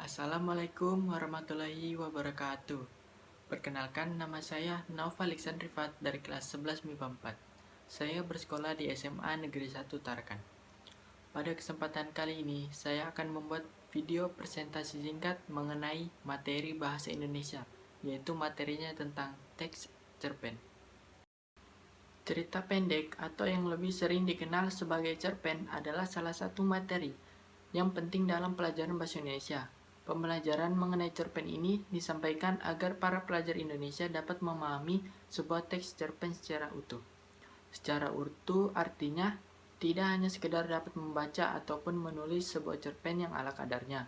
Assalamualaikum warahmatullahi wabarakatuh. Perkenalkan, nama saya Naufal Iksan Rifat dari kelas 11 MIPA 4. Saya bersekolah di SMA Negeri 1 Tarakan. Pada kesempatan kali ini, saya akan membuat video presentasi singkat mengenai materi bahasa Indonesia, yaitu materinya tentang teks cerpen. Cerita pendek atau yang lebih sering dikenal sebagai cerpen adalah salah satu materi yang penting dalam pelajaran bahasa Indonesia. Pembelajaran mengenai cerpen ini disampaikan agar para pelajar Indonesia dapat memahami sebuah teks cerpen secara utuh. Secara utuh artinya tidak hanya sekedar dapat membaca ataupun menulis sebuah cerpen yang ala kadarnya.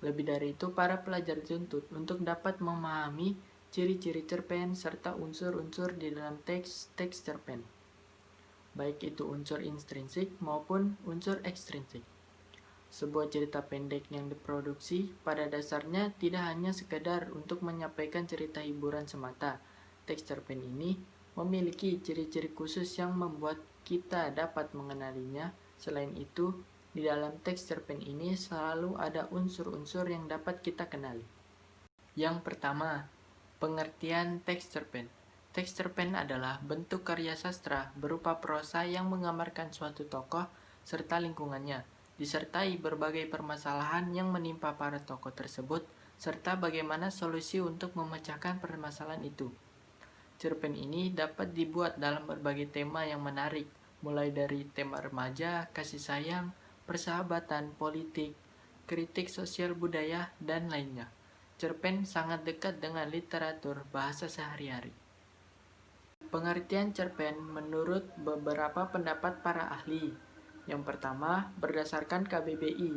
Lebih dari itu, para pelajar dituntut untuk dapat memahami ciri-ciri cerpen serta unsur-unsur di dalam teks cerpen, baik itu unsur intrinsik maupun unsur ekstrinsik. Sebuah cerita pendek yang diproduksi pada dasarnya tidak hanya sekedar untuk menyampaikan cerita hiburan semata. Teks cerpen ini memiliki ciri-ciri khusus yang membuat kita dapat mengenalinya. Selain itu, di dalam teks cerpen ini selalu ada unsur-unsur yang dapat kita kenali. Yang pertama, pengertian teks cerpen. Teks cerpen adalah bentuk karya sastra berupa prosa yang menggambarkan suatu tokoh serta lingkungannya, disertai berbagai permasalahan yang menimpa para tokoh tersebut, serta bagaimana solusi untuk memecahkan permasalahan itu. Cerpen ini dapat dibuat dalam berbagai tema yang menarik, mulai dari tema remaja, kasih sayang, persahabatan, politik, kritik sosial budaya, dan lainnya. Cerpen sangat dekat dengan literatur bahasa sehari-hari. Pengertian cerpen menurut beberapa pendapat para ahli. Yang pertama, berdasarkan KBBI,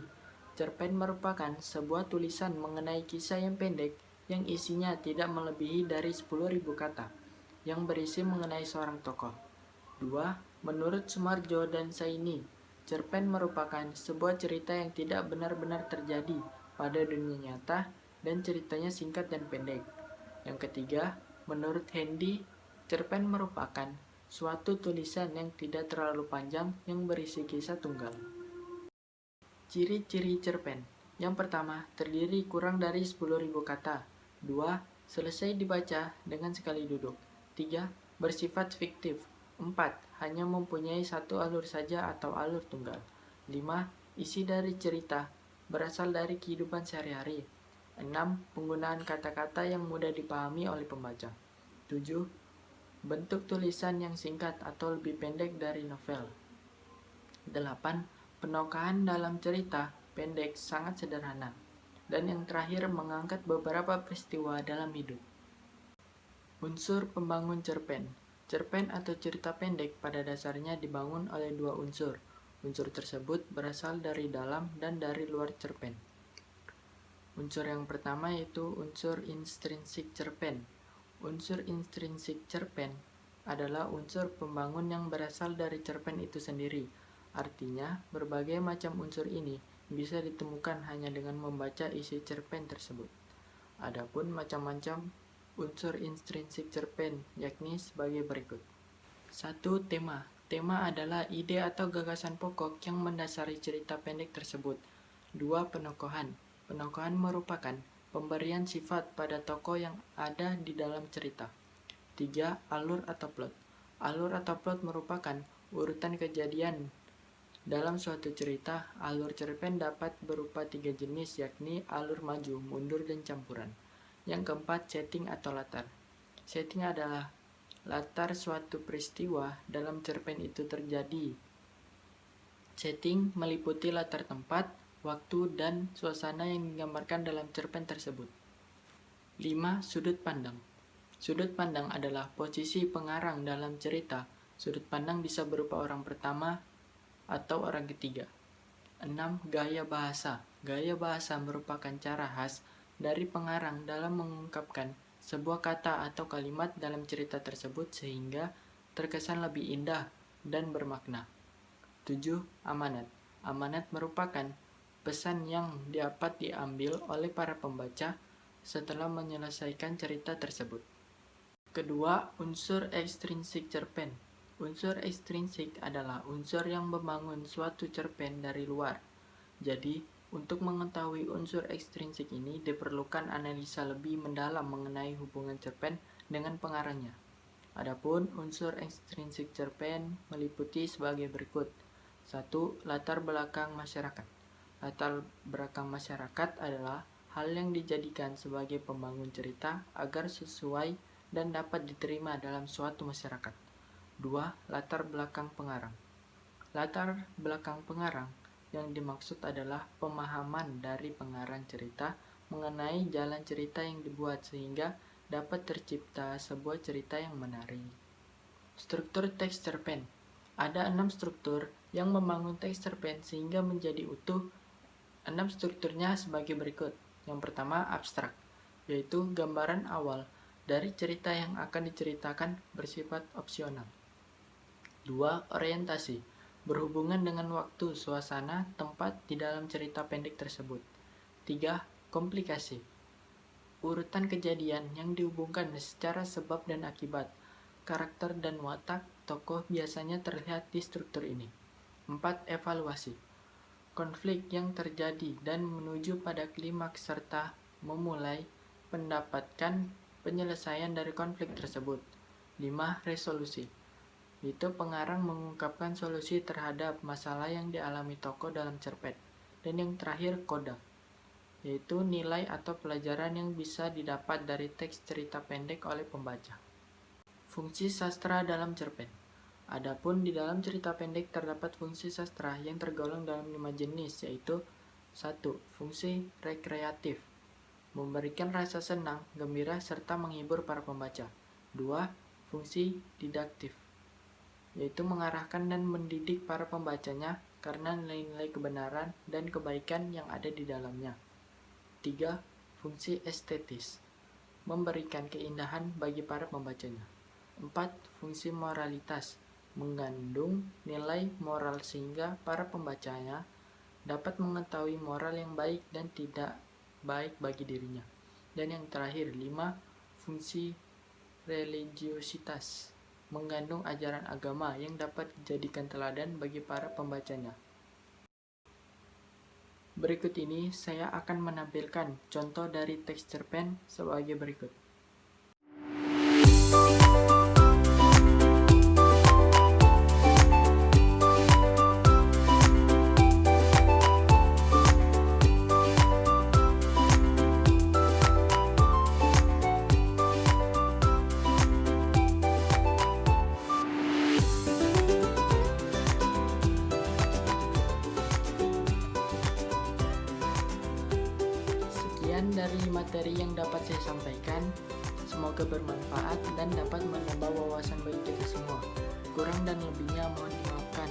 cerpen merupakan sebuah tulisan mengenai kisah yang pendek yang isinya tidak melebihi dari 10.000 kata, yang berisi mengenai seorang tokoh. 2. Menurut Sumarjo dan Saini, cerpen merupakan sebuah cerita yang tidak benar-benar terjadi pada dunia nyata dan ceritanya singkat dan pendek. Yang ketiga, menurut Hendy, cerpen merupakan suatu tulisan yang tidak terlalu panjang yang berisi kisah tunggal. Ciri-ciri cerpen. Yang pertama, terdiri kurang dari 10.000 kata. 2. Selesai dibaca dengan sekali duduk. 3. Bersifat fiktif. 4. Hanya mempunyai satu alur saja atau alur tunggal. 5. Isi dari cerita berasal dari kehidupan sehari-hari. 6. Penggunaan kata-kata yang mudah dipahami oleh pembaca. 7. Bentuk tulisan yang singkat atau lebih pendek dari novel. 8. Penokohan dalam cerita pendek sangat sederhana. Dan yang terakhir, mengangkat beberapa peristiwa dalam hidup. Unsur pembangun cerpen. Cerpen atau cerita pendek pada dasarnya dibangun oleh dua unsur. Unsur tersebut berasal dari dalam dan dari luar cerpen. Unsur yang pertama yaitu unsur intrinsik cerpen. Unsur intrinsik cerpen adalah unsur pembangun yang berasal dari cerpen itu sendiri. Artinya, berbagai macam unsur ini bisa ditemukan hanya dengan membaca isi cerpen tersebut. Adapun macam-macam unsur intrinsik cerpen, yakni sebagai berikut. 1. Tema. Tema adalah ide atau gagasan pokok yang mendasari cerita pendek tersebut. 2. Penokohan. Penokohan merupakan pemberian sifat pada tokoh yang ada di dalam cerita. 3. Alur atau plot. Alur atau plot merupakan urutan kejadian dalam suatu cerita. Alur cerpen dapat berupa 3 jenis, yakni alur maju, mundur, dan campuran. Yang keempat, setting atau latar. Setting adalah latar suatu peristiwa dalam cerpen itu terjadi. Setting meliputi latar tempat, waktu, dan suasana yang digambarkan dalam cerpen tersebut. 5. Sudut pandang. Sudut pandang adalah posisi pengarang dalam cerita. Sudut pandang bisa berupa orang pertama atau orang ketiga. 6. Gaya bahasa. Gaya bahasa merupakan cara khas dari pengarang dalam mengungkapkan sebuah kata atau kalimat dalam cerita tersebut sehingga terkesan lebih indah dan bermakna. 7. Amanat. Amanat merupakan pesan yang dapat diambil oleh para pembaca setelah menyelesaikan cerita tersebut. Kedua, unsur ekstrinsik cerpen. Unsur ekstrinsik adalah unsur yang membangun suatu cerpen dari luar. Jadi, Untuk mengetahui unsur ekstrinsik ini diperlukan analisa lebih mendalam mengenai hubungan cerpen dengan pengarangnya. Adapun unsur ekstrinsik cerpen meliputi sebagai berikut. 1. Latar belakang masyarakat. Latar belakang masyarakat adalah hal yang dijadikan sebagai pembangun cerita agar sesuai dan dapat diterima dalam suatu masyarakat. 2. Latar belakang pengarang. Latar belakang pengarang yang dimaksud adalah pemahaman dari pengarang cerita mengenai jalan cerita yang dibuat sehingga dapat tercipta sebuah cerita yang menarik. Struktur teks cerpen. Ada 6 struktur yang membangun teks cerpen sehingga menjadi utuh. 6 strukturnya sebagai berikut. Yang pertama, abstrak, yaitu gambaran awal dari cerita yang akan diceritakan bersifat opsional. 2. Orientasi, berhubungan dengan waktu, suasana, tempat di dalam cerita pendek tersebut. 3. Komplikasi, urutan kejadian yang dihubungkan secara sebab dan akibat. Karakter dan watak tokoh biasanya terlihat di struktur ini. 4. Evaluasi, konflik yang terjadi dan menuju pada klimaks serta memulai mendapatkan penyelesaian dari konflik tersebut. 5. Resolusi, itu pengarang mengungkapkan solusi terhadap masalah yang dialami tokoh dalam cerpen. Dan yang terakhir, koda, yaitu nilai atau pelajaran yang bisa didapat dari teks cerita pendek oleh pembaca. Fungsi sastra dalam cerpen. Adapun di dalam cerita pendek terdapat fungsi sastra yang tergolong dalam 5 jenis, yaitu 1. Fungsi rekreatif, memberikan rasa senang, gembira, serta menghibur para pembaca. 2. Fungsi didaktif, yaitu mengarahkan dan mendidik para pembacanya karena nilai-nilai kebenaran dan kebaikan yang ada di dalamnya. 3. Fungsi estetis, memberikan keindahan bagi para pembacanya. 4. Fungsi moralitas, mengandung nilai moral sehingga para pembacanya dapat mengetahui moral yang baik dan tidak baik bagi dirinya. Dan yang terakhir, 5. Fungsi religiositas, mengandung ajaran agama yang dapat dijadikan teladan bagi para pembacanya. Berikut ini saya akan menampilkan contoh dari teks cerpen sebagai berikut. Dari materi yang dapat saya sampaikan, semoga bermanfaat dan dapat menambah wawasan bagi kita semua. Kurang dan lebihnya mohon dimaafkan.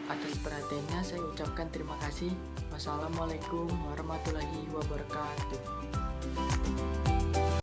Atas perhatiannya saya ucapkan terima kasih. Wassalamualaikum warahmatullahi wabarakatuh.